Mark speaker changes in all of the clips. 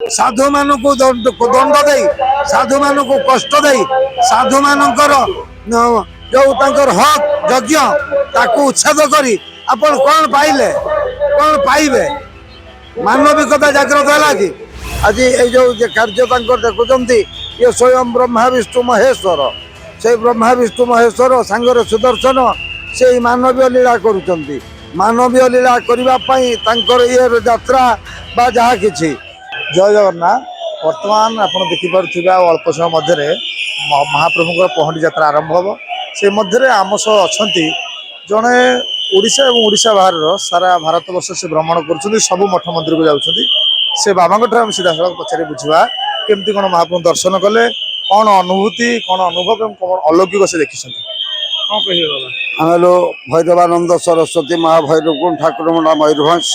Speaker 1: साधु मान को दंड दे साधु मान को कष्ट दे साधु मानकर जो हक यज्ञ ताकू उच्छेद करी आपण कौन पाइले कौन पाइबे मानविकता जागृत है कि आज ये जो कार्य देखुं ये स्वयं ब्रह्मा विष्णु महेश्वर से ब्रह्मा विष्णु महेश्वर सांगर सुदर्शन से मानवीय लीला करुँच मानवीय लीला करने ये यात्रा बा जहाँ किसी
Speaker 2: जय जगन्नाथ वर्तमान आप देखिपुवा अल्प समय मध्य महाप्रभु पहंडी यात्रा आरंभ हम से मध्य आम सह अच्छा जड़े ओडिशा और ओडिशा बाहर सारा भारत वर्ष से भ्रमण कर सब मठ मंदिर को जाऊँच से बाबा सीधा सड़क पचारि बुझा केमती कौन महाप्रभु दर्शन कले कौन अनुभूति कौन अनुभव कौन अलौकिक से देखी कौन कहे बाबा
Speaker 1: आम भैरवानंद सरस्वती महाभैरव ठाकुर मुंडा मयूरभंज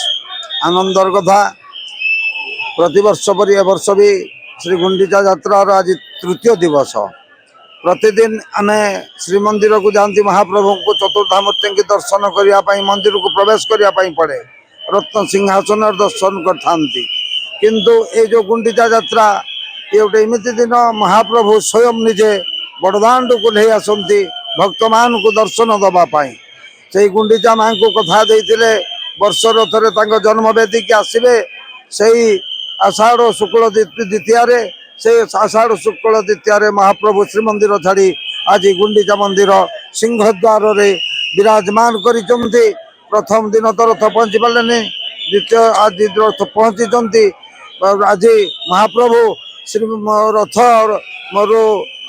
Speaker 1: आनंदर कथा प्रतिवर्ष पर ए वर्ष भी श्री गुंडीचा यात्रार आज तृतीय दिवस प्रतिदिन आम श्रीमंदिर को जाती महाप्रभु को चतुर्धामूर्ति की दर्शन करने मंदिर को प्रवेश करने पड़े रत्न सिंहासन दर्शन करती किंतु ये जो गुंडीचा यात्रा ये गोटे एमती दिन महाप्रभु स्वयं निजे बड़दाण्ड को ले आसती भक्त मान को दर्शन दवापाई से गुंडीचा माँ को कथा देते वर्षर थे जन्म वेदी की आसवे से आषाढ़ शुक्ल द्वितीय से आषाढ़ शुक्ल द्वितीय महाप्रभु श्रीमंदिर छाड़ी आज गुंडीचा मंदिर सिंहद्वार विराजमान कर प्रथम दिन तो रथ पहुँची पारे द्वितीय आज रथ पहुँची आज महाप्रभु श्री रथ मरु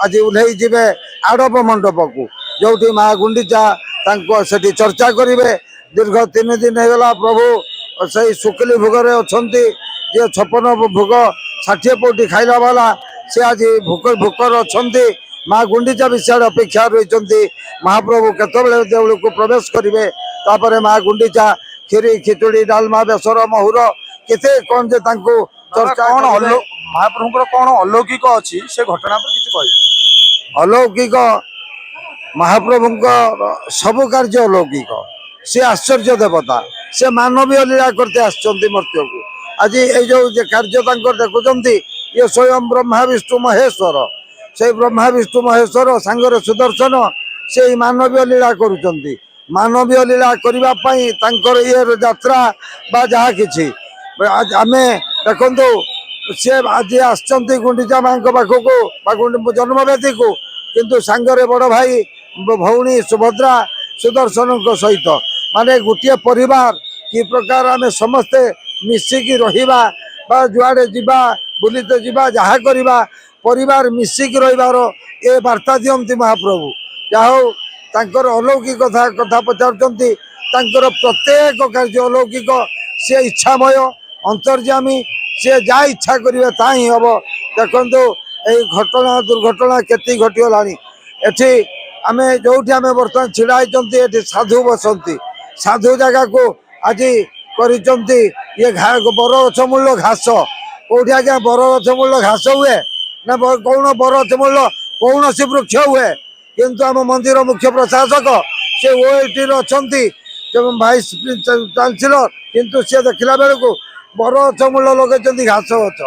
Speaker 1: आज उल्लई जीवे आड़प मंडप को जो माँ गुंडीचा से चर्चा करेंगे दीर्घ 3 दिन होगा प्रभु से सुकिली भोग अच्छा जे 56 भोग 60 पौटी खाइला वाला से आज भोकर अच्छा माँ गुंडीचा भी सियाड़ अपेक्षा रही महाप्रभु केतबले देउल को प्रवेश करेंगे तापर माँ गुंडीचा खीरी खिचुड़ी डालमा बेसर महुर केते कौन जे चर्चा
Speaker 2: कौन महाप्रभु कौन अलौकिक अच्छी से घटना पर किसी कह
Speaker 1: अलौकिक महाप्रभु सबु कार्य अलौकिक से आश्चर्य देवता से मानवीय लीला करते आसचंती मर्त्य को आज ये जो कार्य देखुं ये स्वयं ब्रह्मा विष्णु महेश्वर से ब्रह्मा विष्णु महेश्वर सांगर सुदर्शन से मानवीय लीला करुँच मानवीय लीला करने ये यात्रा बा जहाँ किसी आम देखु सी आज आसचंती गुंडीचा माँ पाखक जन्म वेदी को किंतु सांगरे बड़ भाई भौणी सुभद्रा सुदर्शन सहित माने गोटे परिवार कि प्रकार आम समस्ते मिसिकी रहिबा बा जुआड़े जीवा बुलीते जीवा जहाँ करवा परिवार मिसिकी रहिबार ए वार्ता दियंती महाप्रभु जाहो तांकर अलौकिक कथा कथा पचारुचंती तांकर प्रत्येक कार्य अलौकिक से इच्छामय अंतर्यामी से जा इच्छा करेंगे ता ही हम देखो यही घटना दुर्घटना केती घटीगलानी एठी आम जो आम बर्तमान छिड़ा होती साधु बसंती साधु जगह को आज करिचंती ये बर गछ मूल घास कौटी आज्ञा बर गछ मूल घास हुए ना कौन बर गछ मूल कौन सी वृक्ष हुए किंतु आम मंदिर मुख्य प्रशासक से ओएटी अच्छा भाइस चांसलर किंतु सी देखला बेलू बर गछ मूल लगे घास गछ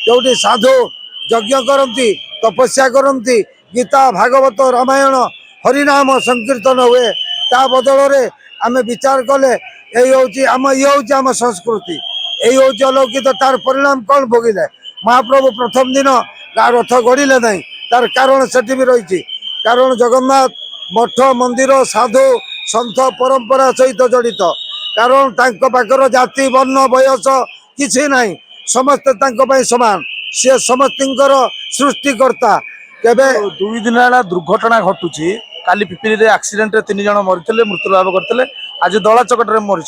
Speaker 1: जो साधु यज्ञ करती तपस्या करती गीता भागवत रामायण हरिनाम संकीर्तन हुए ता बदल में आम विचार कले ये आम संस्कृति यही हूँ अलौकिक तार परिणाम कौन भोगिले महाप्रभु प्रथम दिन रथ गढ़िले ना तार कारण से भी रही कारण जगन्नाथ मठ मंदिर साधु सन्थ परंपरा सहित जड़ित कारण पाखर जाति वर्ण बयस किसी ना समस्ते सामान सी समस्त सृष्टिकर्ता केबे
Speaker 2: 2 दिन दुर्घटना घटुची काली पिपिली एक्सीडेंट 3 जन मरी मृत्यु लाभ करते आज दला चकटे मरी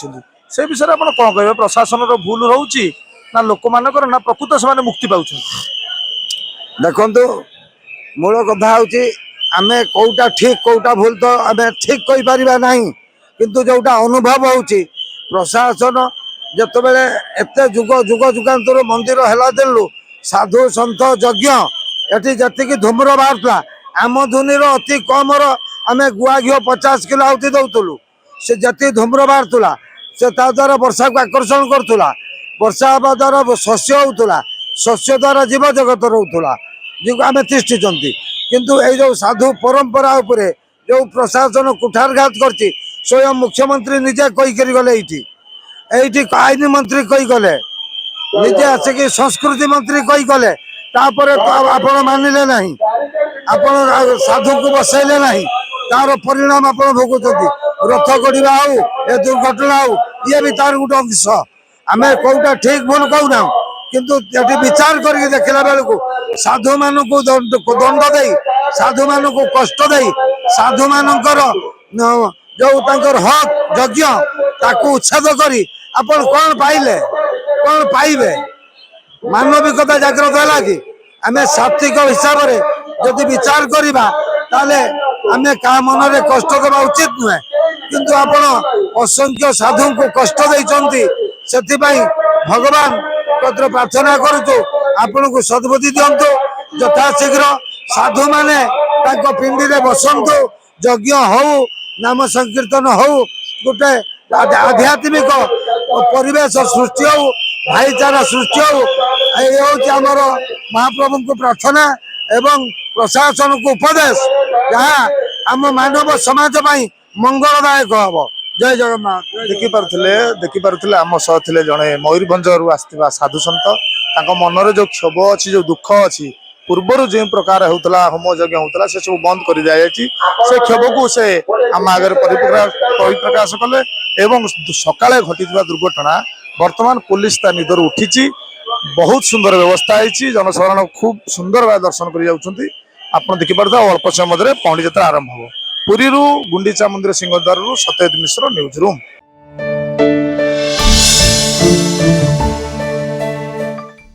Speaker 2: से विषय आप कौन कहे प्रशासन भूल रोचे ना लोक मान ना प्रकृत से मुक्ति पाँच
Speaker 1: देखु मूल कथा हूँ आम कौटा ठीक कौटा भूल तो आम ठीक कहीपर ना किंतु जोटा अनुभव हो प्रशासन जिते बड़े एत जुग जुग जुगान्तर मंदिर है दिलु साधु सन्थ यज्ञ एटी जी धूम्र बाहर आम धुनीर अति कम आम गुआ घी 50 किलो आउति दौलु से जी धूम्र बाहर से द्वारा वर्षा को आकर्षण करुला वर्षा हवा द्वारा शस्य होता ଶସ୍ୟ ଦ୍ୱାରା ଜୀବ ଜଗତ ରହୁଥିଲା ଯେଉଁ ଆମେ ତିଷ୍ଠିଛନ୍ତି କିନ୍ତୁ ଏଇ ଯେଉଁ ସାଧୁ ପରମ୍ପରା ଉପରେ ଯେଉଁ ପ୍ରଶାସନ କୁଠାରଘାତ କରିଛି ସ୍ୱୟଂ ମୁଖ୍ୟମନ୍ତ୍ରୀ ନିଜେ କହିକରି ଗଲେ ଏଇଠି ଆଇନ ମନ୍ତ୍ରୀ କହିଗଲେ ନିଜେ ଆସିକି ସଂସ୍କୃତି ମନ୍ତ୍ରୀ କହିଗଲେ ତାପରେ ତ ଆପଣ ମାନିଲେ ନାହିଁ ଆପଣ ସାଧୁକୁ ବସେଇଲେ ନାହିଁ ତାର ପରିଣାମ ଆପଣ ଭୋଗୁଛନ୍ତି ରଥ ଗଡ଼ିବା ହଉ ଏ ଦୁର୍ଘଟଣା ହଉ ଇଏ ବି ତାର ଗୋଟେ ଅଂଶ ଆମେ କୋଉଟା ଠିକ ଭୁଲ କହୁନାହୁଁ କିନ୍ତୁ ଏଠି ବିଚାର କରିକି ଦେଖିଲା ବେଳକୁ ସାଧୁମାନଙ୍କୁ ଦଣ୍ଡ ଦେଇ ସାଧୁମାନଙ୍କୁ କଷ୍ଟ ଦେଇ ସାଧୁମାନଙ୍କର ଯୋଉ ତାଙ୍କର ହକ୍ ଯଜ୍ଞ ତାକୁ ଉଚ୍ଛେଦ କରି ଆପଣ କଣ ପାଇଲେ କଣ ପାଇବେ ମାନବିକତା ଜାଗ୍ରତ ହେଲା କି ଆମେ ସାତ୍ବିକ ହିସାବରେ ଯଦି ବିଚାର କରିବା ତାହେଲେ ଆମେ କାହା ମନରେ କଷ୍ଟ ଦେବା ଉଚିତ ନୁହେଁ କିନ୍ତୁ ଆପଣ ଅସଂଖ୍ୟ ସାଧୁଙ୍କୁ କଷ୍ଟ ଦେଇଛନ୍ତି ସେଥିପାଇଁ ଭଗବାନ କତିରେ ପ୍ରାର୍ଥନା କରୁଛୁ ଆପଣଙ୍କୁ ସଦ୍ବୁଦ୍ଧି ଦିଅନ୍ତୁ ଯଥାଶୀଘ୍ର ସାଧୁମାନେ ତାଙ୍କ ପିଣ୍ଡିରେ ବସନ୍ତୁ ଯଜ୍ଞ ହଉ ନାମ ସଂକୀର୍ତ୍ତନ ହଉ ଗୋଟେ ଆଧ୍ୟାତ୍ମିକ ପରିବେଶ ସୃଷ୍ଟି ହଉ ଭାଇଚାରା ସୃଷ୍ଟି ହଉ এই হচ্ছে আমার মহাপ্রভুଙ୍କୁ ପ୍ରାର୍ଥନା ଏବଂ ପ୍ରଶାସନକୁ ଉପଦେଶ ଯାହା ଆମ ମାନବ ସମାଜ ପାଇଁ ମଙ୍ଗଳଦାୟକ ହବ ଜୟ ଜଗନ୍ନାଥ
Speaker 2: ଦେଖିପାରୁଥିଲେ ଆମ ସହ ଥିଲେ ଜଣେ ମୟୂରଭଞ୍ଜରୁ ଆସିଥିବା ସାଧୁ ସନ୍ଥ ତାଙ୍କ ମନରେ ଯୋଉ କ୍ଷୋଭ ଅଛି ଯୋଉ ଦୁଃଖ ଅଛି ପୂର୍ବରୁ ଯେଉଁ ପ୍ରକାର ହେଉଥିଲା ହୋମ ଯଜ୍ଞ ହେଉଥିଲା ସେ ସବୁ ବନ୍ଦ କରି ଦିଆଯାଇଛି ସେ କ୍ଷୋଭକୁ ସେ ଆମ ଆଗରେ ପରିପ୍ରକାଶ କଲେ ଏବଂ ସକାଳେ ଘଟିଥିବା ଦୁର୍ଘଟଣା ବର୍ତ୍ତମାନ ପୁଲିସ ତା ନିଦରୁ ଉଠିଛି ବହୁତ ସୁନ୍ଦର ବ୍ୟବସ୍ଥା ହେଇଛି ଜନସାଧାରଣ ଖୁବ ସୁନ୍ଦର ଭାବେ ଦର୍ଶନ କରି ଯାଉଛନ୍ତି ଆପଣ ଦେଖିପାରୁଥିବେ ଅଳ୍ପ ସମୟ ମଧ୍ୟରେ ପହଣ୍ଡି ଯାତ୍ରା ଆରମ୍ଭ ହେବ ପୁରୀରୁ ଗୁଣ୍ଡିଚା ମନ୍ଦିର ସିଂହଦ୍ୱାରରୁ ସତ୍ୟଜିତ ମିଶ୍ର ନ୍ୟୁଜ୍ ରୁମ୍।